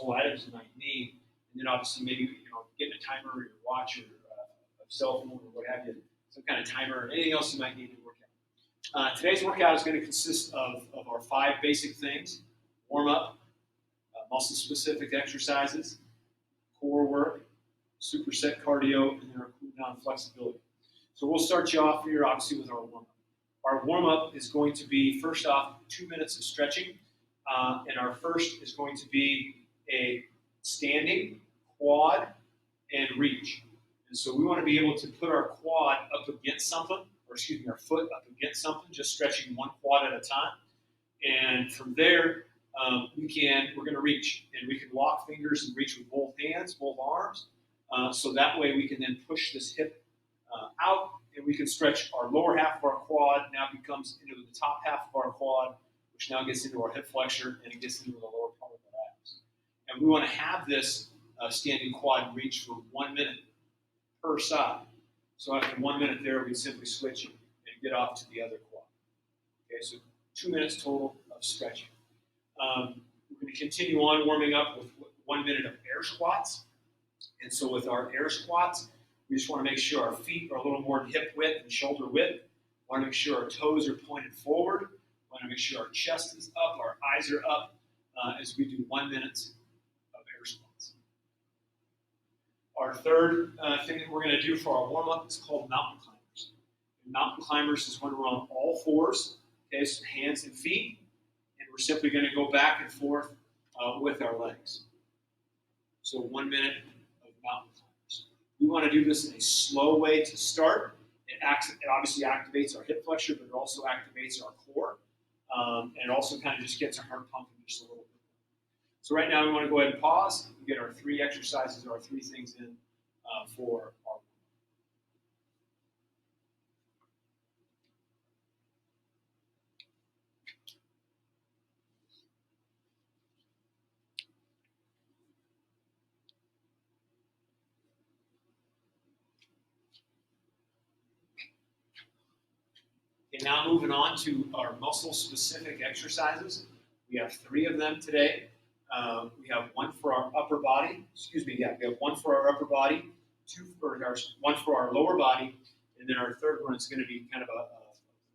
household items you might need, and then obviously maybe getting a timer or your watch or a cell phone or what have you, some kind of timer or anything else you might need to work out. Today's workout is going to consist of our 5 basic things: warm up, muscle-specific exercises, core work, superset cardio, and then our cool-down flexibility. So we'll start you off here, obviously, with our warm-up. Our warm-up is going to be, first off, 2 minutes of stretching. And our first is going to be a standing, quad, and reach. And so we want to be able to put our quad up against something, or excuse me, our foot up against something, just stretching one quad at a time. And from there, we're going to reach. And we can lock fingers and reach with both hands, both arms. So that way we can then push this hip out, and we can stretch our lower half of our quad, now becomes into the top half of our quad, which now gets into our hip flexor, and it gets into the lower part of our abs. And we want to have this standing quad reach for 1 minute per side. So after 1 minute there, we simply switch and get off to the other quad. Okay, so 2 minutes total of stretching. We're going to continue on warming up with 1 minute of air squats. And so with our air squats, we just want to make sure our feet are a little more hip width and shoulder width. We want to make sure our toes are pointed forward. We want to make sure our chest is up, our eyes are up as we do 1 minute of air squats. Our third thing that we're going to do for our warm-up is called mountain climbers. And mountain climbers is when we're on all fours, okay, so hands and feet, and we're simply going to go back and forth with our legs. So 1 minute of mountain climbers. We want to do this in a slow way to start. It obviously activates our hip flexor, but it also activates our core. And it also kind of just gets our heart pumping just a little bit. So right now we want to go ahead and pause and get our 3 exercises, or our 3 things in for our. Okay, now moving on to our muscle-specific exercises. We have 3 of them today. We have one for our upper body. We have one for our upper body, 1 for our lower body, and then our third one is going to be kind of an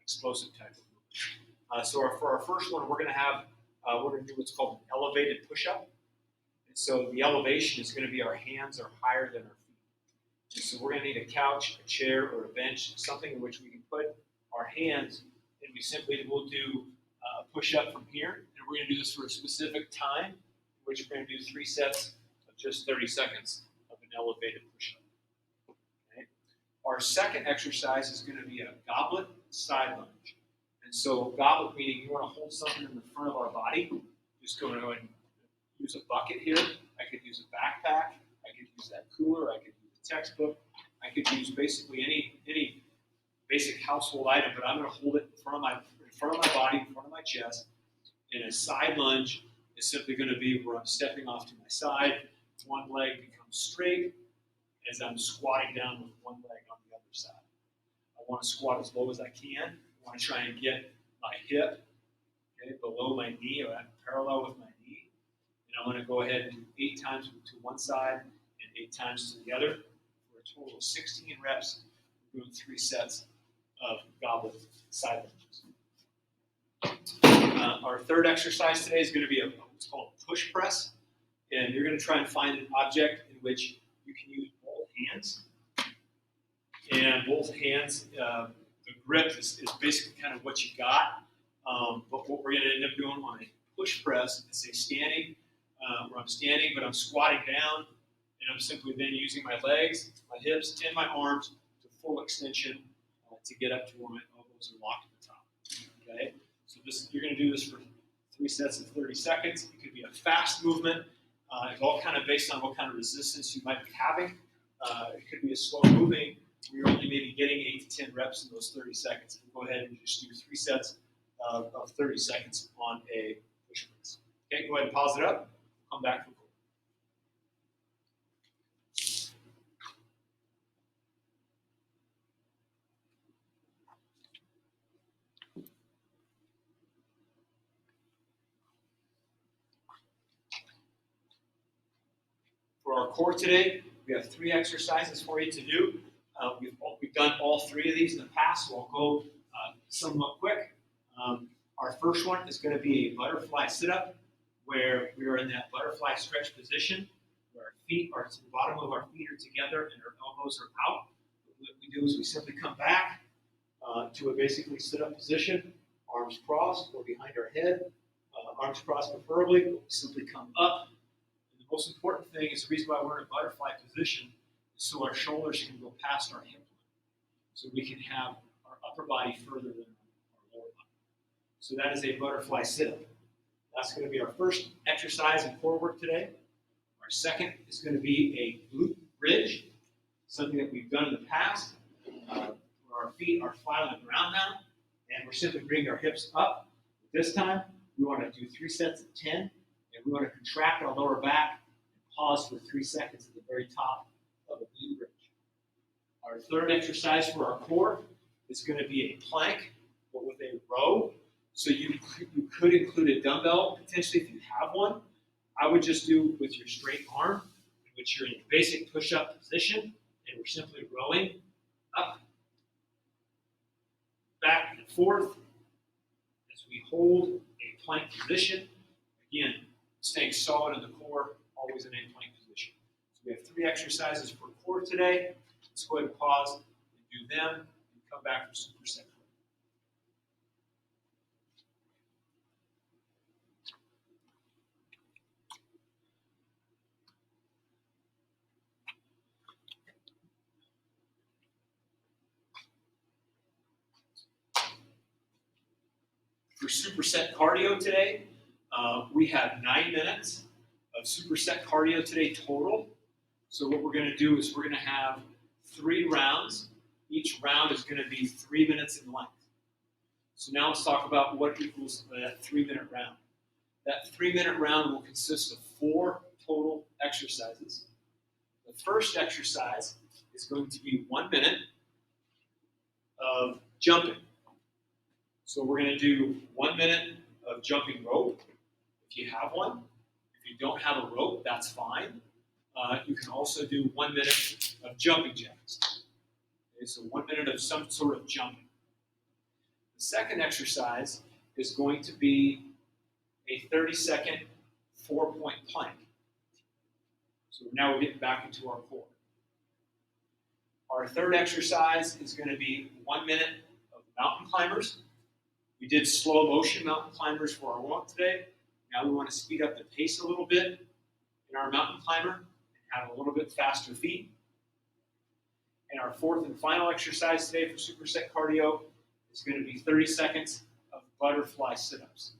explosive type of movement. So for our first one, we're going to do what's called an elevated push-up. And so the elevation is going to be our hands are higher than our feet. And so we're going to need a couch, a chair, or a bench, something in which we can put our hands, and we simply will do a push-up from here. And we're going to do this for a specific time, in which we're going to do 3 sets of just 30 seconds of an elevated push-up. Okay. Our second exercise is going to be a goblet side lunge. And so goblet meaning you want to hold something in the front of our body. Just go ahead and use a bucket here. I could use a backpack. I could use that cooler. I could use a textbook. I could use basically any basic household item, but I'm going to hold it in front of my body, in front of my chest. And a side lunge is simply going to be where I'm stepping off to my side. One leg becomes straight as I'm squatting down with one leg on the other side. I want to squat as low as I can. I want to try and get my hip below my knee, or parallel with my knee. And I'm going to go ahead and do 8 times to one side and 8 times to the other for a total of 16 reps. We're doing 3 sets of goblet side lunges. Our third exercise today is going to be what's called a push press. And you're going to try and find an object in which you can use both hands. And both hands, the grip is basically kind of what you got. But what we're going to end up doing on a push press is where I'm standing, but I'm squatting down, and I'm simply then using my legs, my hips, and my arms to full extension to get up to where my elbows are locked at the top. Okay, so you're going to do this for 3 sets of 30 seconds. It could be a fast movement. It's all kind of based on what kind of resistance you might be having. It could be a slow moving. You're only maybe getting 8 to 10 reps in those 30 seconds. Go ahead and just do 3 sets of 30 seconds on a push press. Okay, go ahead and pause it up. Come back for core. core today, we have 3 exercises for you to do. We've done all 3 of these in the past, so I'll go somewhat quick. Our first one is going to be a butterfly sit-up, where we are in that butterfly stretch position, where our feet are to the bottom of our feet are together and our elbows are out. What we do is we simply come back to a basically sit-up position, arms crossed or behind our head, arms crossed preferably. We simply come up. And the most important thing is the reason why we're in a butterfly position is so our shoulders can go past our hip line, so we can have our upper body further than our lower body. So that is a butterfly sit-up. That's going to be our first exercise in core work today. Our second is going to be a glute bridge, something that we've done in the past, where our feet are flat on the ground now, and we're simply bringing our hips up. This time, we want to do 3 sets of 10, and we want to contract our lower back and pause for 3 seconds at the very top of a glute bridge. Our third exercise for our core is going to be a plank, but with a row. So you could include a dumbbell, potentially, if you have one. I would just do with your straight arm, in which you're in a basic push-up position, and we're simply rowing up, back, and forth as we hold a plank position. Again, staying solid in the core, always in a plank position. So we have 3 exercises for core today. Let's go ahead and pause and do them, and come back for superset. For superset cardio today, we have 9 minutes of superset cardio today total. So what we're going to do is we're going to have 3 rounds. Each round is going to be 3 minutes in length. So now let's talk about what equals that 3-minute round. That 3-minute round will consist of 4 total exercises. The first exercise is going to be 1 minute of jumping. So we're going to do 1 minute of jumping rope, if you have one. If you don't have a rope, that's fine. You can also do 1 minute of jumping jacks. Okay, so 1 minute of some sort of jumping. The second exercise is going to be a 30-second 4-point plank. So now we're getting back into our core. Our third exercise is going to be 1 minute of mountain climbers. We did slow motion mountain climbers for our walk today. Now we want to speed up the pace a little bit in our mountain climber and have a little bit faster feet. And our fourth and final exercise today for superset cardio is going to be 30 seconds of butterfly sit-ups.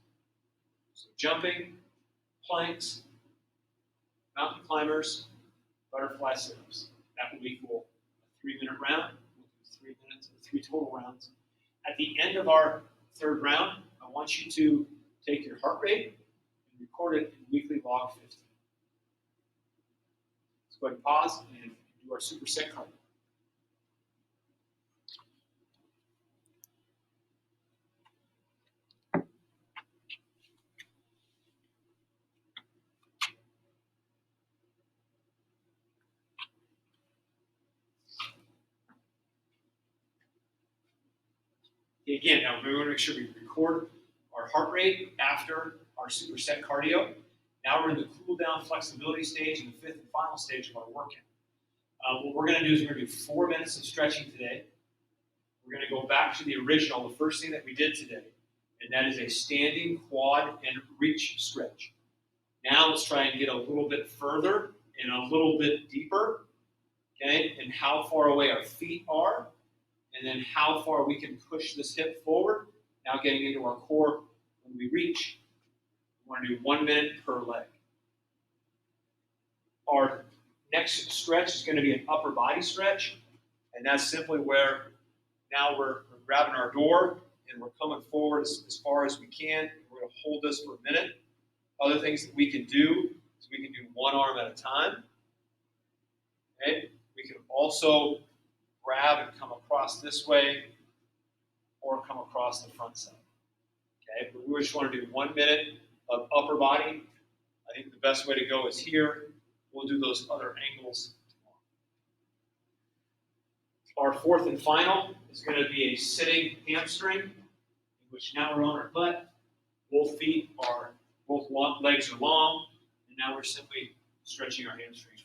So jumping, planks, mountain climbers, butterfly sit-ups. That will equal a 3-minute round. We'll do 3 minutes, 3 total rounds. At the end of our third round, I want you to take your heart rate and record it in weekly log 15. Let's go ahead and pause and do our superset cardio. Again, now we want to make sure we record our heart rate after our superset cardio. Now we're in the cool down flexibility stage and the 5th and final stage of our workout. What we're going to do is we're going to do 4 minutes of stretching today. We're going to go back to the original, the first thing that we did today, and that is a standing quad and reach stretch. Now let's try and get a little bit further and a little bit deeper, okay, and how far away our feet are, and then how far we can push this hip forward. Now getting into our core when we reach. We want to do 1 minute per leg. Our next stretch is going to be an upper body stretch, and that's simply where now we're grabbing our door and we're coming forward as far as we can. We're going to hold this for a minute. Other things that we can do is we can do one arm at a time. Okay? We can also grab and come across this way or come across the front side. Okay? But we just want to do 1 minute of upper body. I think the best way to go is here. we'll do those other angles tomorrow. Our fourth and final is going to be a sitting hamstring, in which now we're on our butt. Both legs are long, and now we're simply stretching our hamstrings.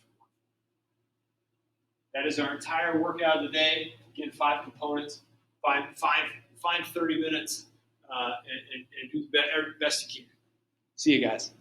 That is our entire workout of the day. Again, 5 components. Find 30 minutes and do the best you can. See you guys.